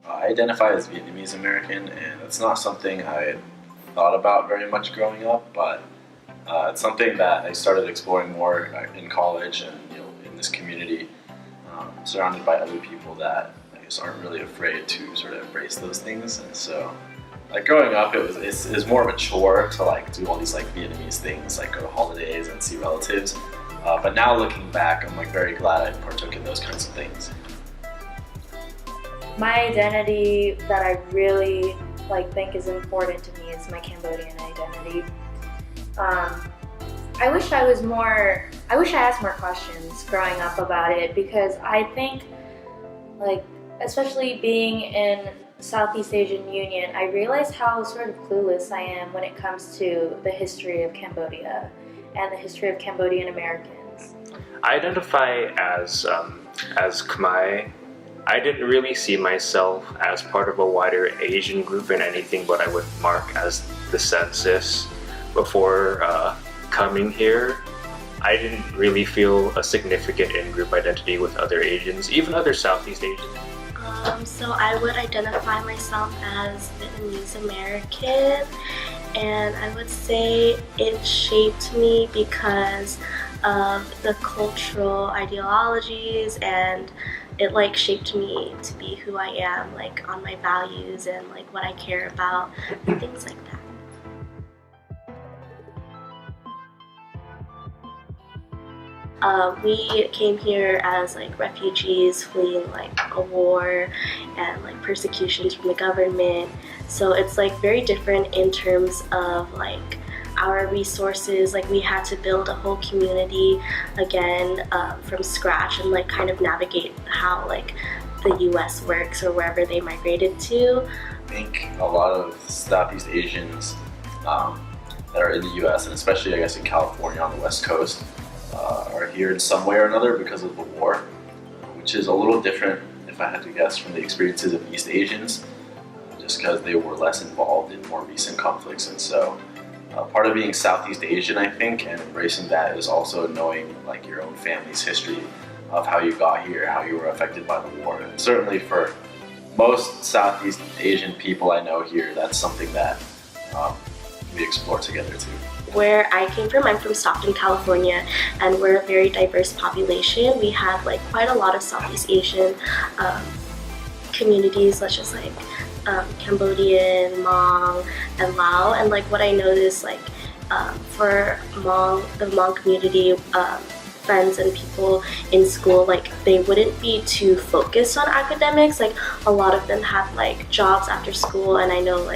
I identify as Vietnamese American, and it's not something I thought about very much growing up, but it's something that I started exploring more in college and in this community, surrounded by other people that I guess aren't really afraid to sort of embrace those things. And so, like growing up, it's more of a chore to like do all these like Vietnamese things, like go to holidays and see relatives. But now looking back, I'm like very glad I partook in those kinds of things. My identity that I really think is important to me is my Cambodian identity. I wish I asked more questions growing up about it, because I think, especially being in Southeast Asian Union, I realize how sort of clueless I am when it comes to the history of Cambodia and the history of Cambodian Americans. I identify as Khmer. I didn't really see myself as part of a wider Asian group in anything but I would mark as the census before coming here. I didn't really feel a significant in-group identity with other Asians, even other Southeast Asians. So I would identify myself as Vietnamese American, and I would say it shaped me because of the cultural ideologies, and it shaped me to be who I am, on my values and what I care about and things like that. We came here as refugees fleeing a war and persecutions from the government. So it's very different in terms of our resources. We had to build a whole community again from scratch and kind of navigate how the US works or wherever they migrated to. I think a lot of Southeast Asians that are in the US, and especially I guess in California on the West Coast, are here in some way or another because of the war, which is a little different, if I had to guess, from the experiences of East Asians, just because they were less involved in more recent conflicts. And so part of being Southeast Asian, I think, and embracing that is also knowing your own family's history of how you got here, how you were affected by the war. And certainly for most Southeast Asian people I know here, that's something that we explore together too. Where I came from, I'm from Stockton, California, and we're a very diverse population. We have quite a lot of Southeast Asian communities, such as Cambodian, Hmong, and Lao. And what I noticed, for Hmong, the Hmong community, friends and people in school, they wouldn't be too focused on academics. A lot of them have jobs after school, and I know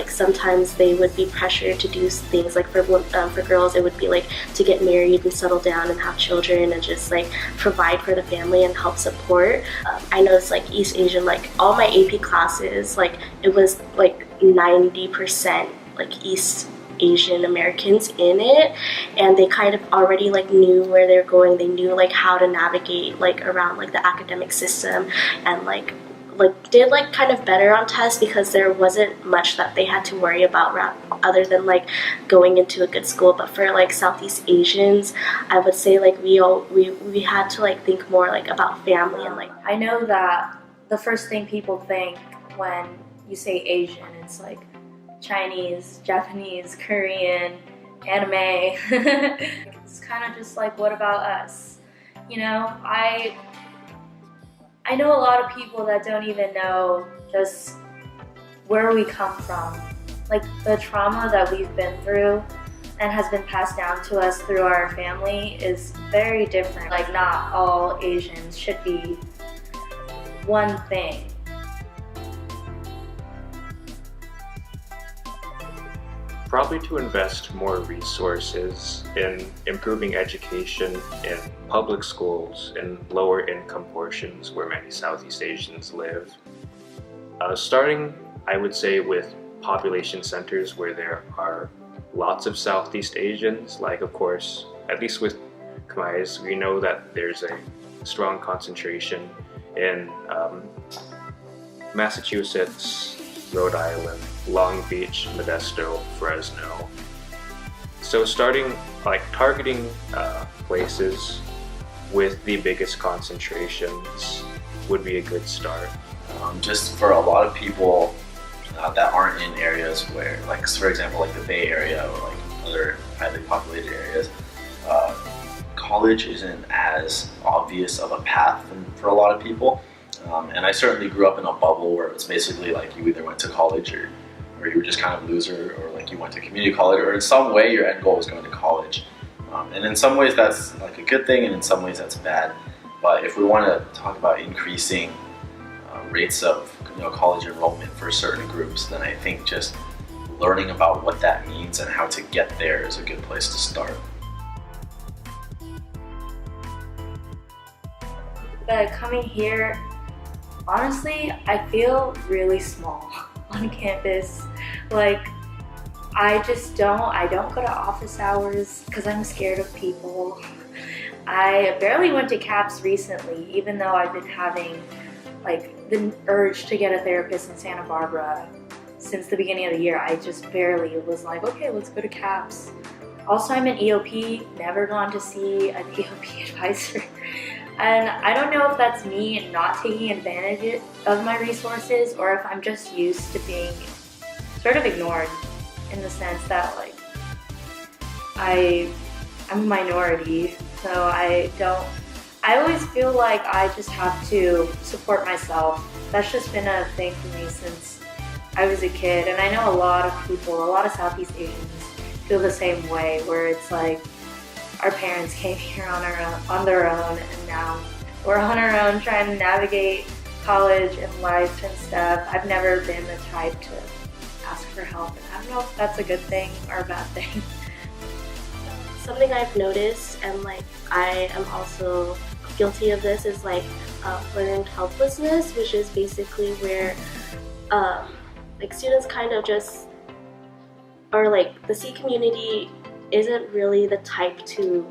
sometimes they would be pressured to do things for girls it would be to get married and settle down and have children and just provide for the family and help support. I noticed East Asian, all my AP classes, it was 90% East Asian Americans in it, and they kind of already knew where they're going. They knew how to navigate around the academic system, and did kind of better on tests because there wasn't much that they had to worry about other than going into a good school. But for Southeast Asians, I would say we had to think more about family and I know that the first thing people think when you say Asian, it's Chinese, Japanese, Korean, anime. It's kind of just what about us? I know a lot of people that don't even know just where we come from. The trauma that we've been through and has been passed down to us through our family is very different. Not all Asians should be one thing. Probably to invest more resources in improving education in public schools in lower income portions where many Southeast Asians live. Starting, I would say, with population centers where there are lots of Southeast Asians, of course, at least with Khmers, we know that there's a strong concentration in Massachusetts, Rhode Island, Long Beach, Modesto, Fresno. So starting targeting places with the biggest concentrations would be a good start? Just for a lot of people that aren't in areas where, like, for example, like the Bay Area or like other highly populated areas, college isn't as obvious of a path for a lot of people. And I certainly grew up in a bubble where it's basically like you either went to college or you were just kind of a loser, or like you went to community college, or in some way your end goal was going to college. And in some ways that's like a good thing, and in some ways that's bad. But if we want to talk about increasing rates of college enrollment for certain groups, then I think just learning about what that means and how to get there is a good place to start. But coming here, honestly, I feel really small on campus. Like, I don't go to office hours because I'm scared of people. I barely went to CAPS recently, even though I've been having like the urge to get a therapist in Santa Barbara since the beginning of the year. I just barely was like, okay, let's go to CAPS. Also, I'm an EOP, never gone to see an EOP advisor. And I don't know if that's me not taking advantage of my resources, or if I'm just used to being sort of ignored, in the sense that like I'm a minority, so I always feel like I just have to support myself. That's just been a thing for me since I was a kid, and I know a lot of people, a lot of Southeast Asians feel the same way, where it's like our parents came here on their own, and now we're on our own trying to navigate college and life and stuff. I've never been the type to ask for help, and I don't know if that's a good thing or a bad thing. Something I've noticed, and like I am also guilty of this, is like learned helplessness, which is basically where like students kind of just, or like the C community isn't really the type to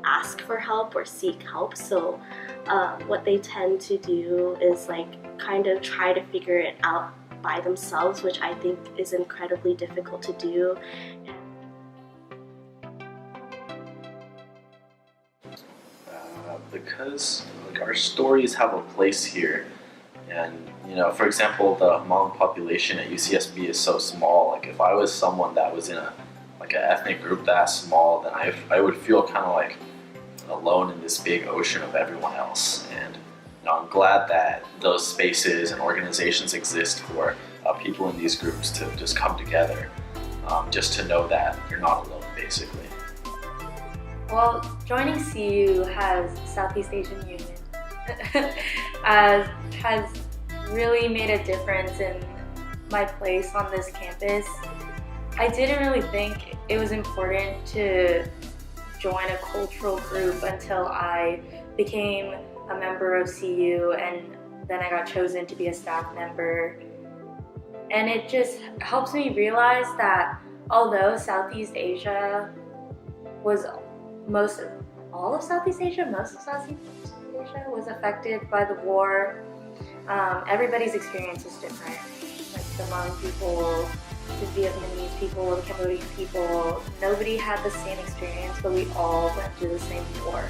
ask for help or seek help. So what they tend to do is like kind of try to figure it out by themselves, which I think is incredibly difficult to do. Because like our stories have a place here, and for example, the Hmong population at UCSB is so small. Like if I was someone that was in an ethnic group that small, then I would feel kind of like alone in this big ocean of everyone else. And I'm glad that those spaces and organizations exist for people in these groups to just come together, just to know that you're not alone, basically. Well, joining CU has Southeast Asian Union has really made a difference in my place on this campus. I didn't really think it was important to join a cultural group until I became a member of CU, and then I got chosen to be a staff member. And it just helps me realize that although Southeast Asia was most of Southeast Asia was affected by the war, everybody's experience is different. Like the Hmong people, the Vietnamese people, the Cambodian people, nobody had the same experience, but we all went through the same war.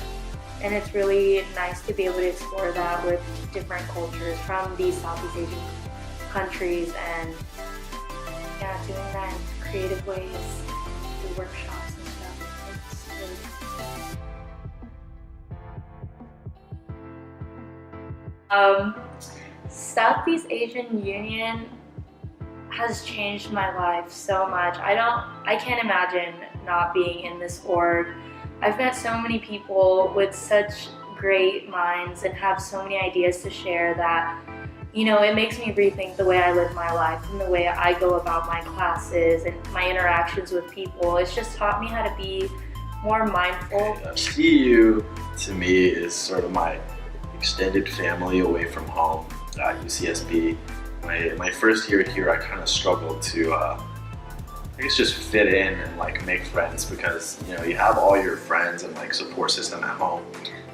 And it's really nice to be able to explore that with different cultures from these Southeast Asian countries, and doing that in creative ways through workshops and stuff. It's really Southeast Asian Union has changed my life so much. I can't imagine not being in this org. I've met so many people with such great minds and have so many ideas to share that, it makes me rethink the way I live my life and the way I go about my classes and my interactions with people. It's just taught me how to be more mindful. CU, to me, is sort of my extended family away from home at UCSB. My first year here, I kind of struggled to, just fit in and make friends, because you have all your friends and support system at home,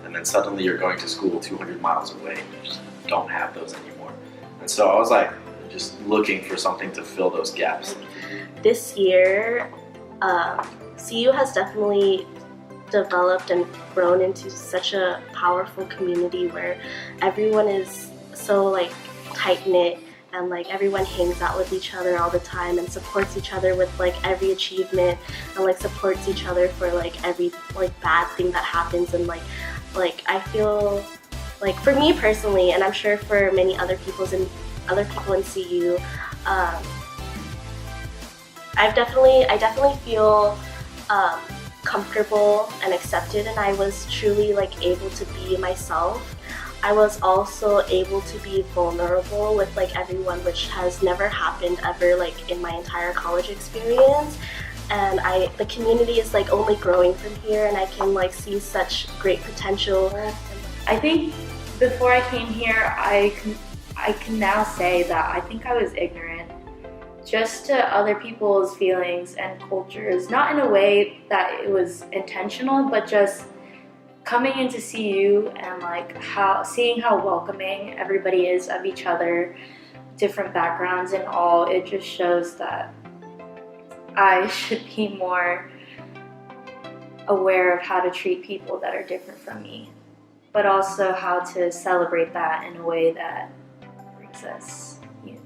and then suddenly you're going to school 200 miles away. You just don't have those anymore. And so I was just looking for something to fill those gaps. This year, CU has definitely developed and grown into such a powerful community where everyone is so like tight knit, and like everyone hangs out with each other all the time and supports each other with like every achievement, and like supports each other for like every like bad thing that happens. And like I feel like for me personally, and I'm sure for many other people in CU, I definitely feel comfortable and accepted, and I was truly like able to be myself. I was also able to be vulnerable with like everyone, which has never happened ever like in my entire college experience. And the community is like only growing from here, and I can like see such great potential. I think before I came here, I can now say that I think I was ignorant just to other people's feelings and cultures, not in a way that it was intentional, but just coming in to see you and like seeing how welcoming everybody is of each other, different backgrounds and all. It just shows that I should be more aware of how to treat people that are different from me, but also how to celebrate that in a way that brings us unity.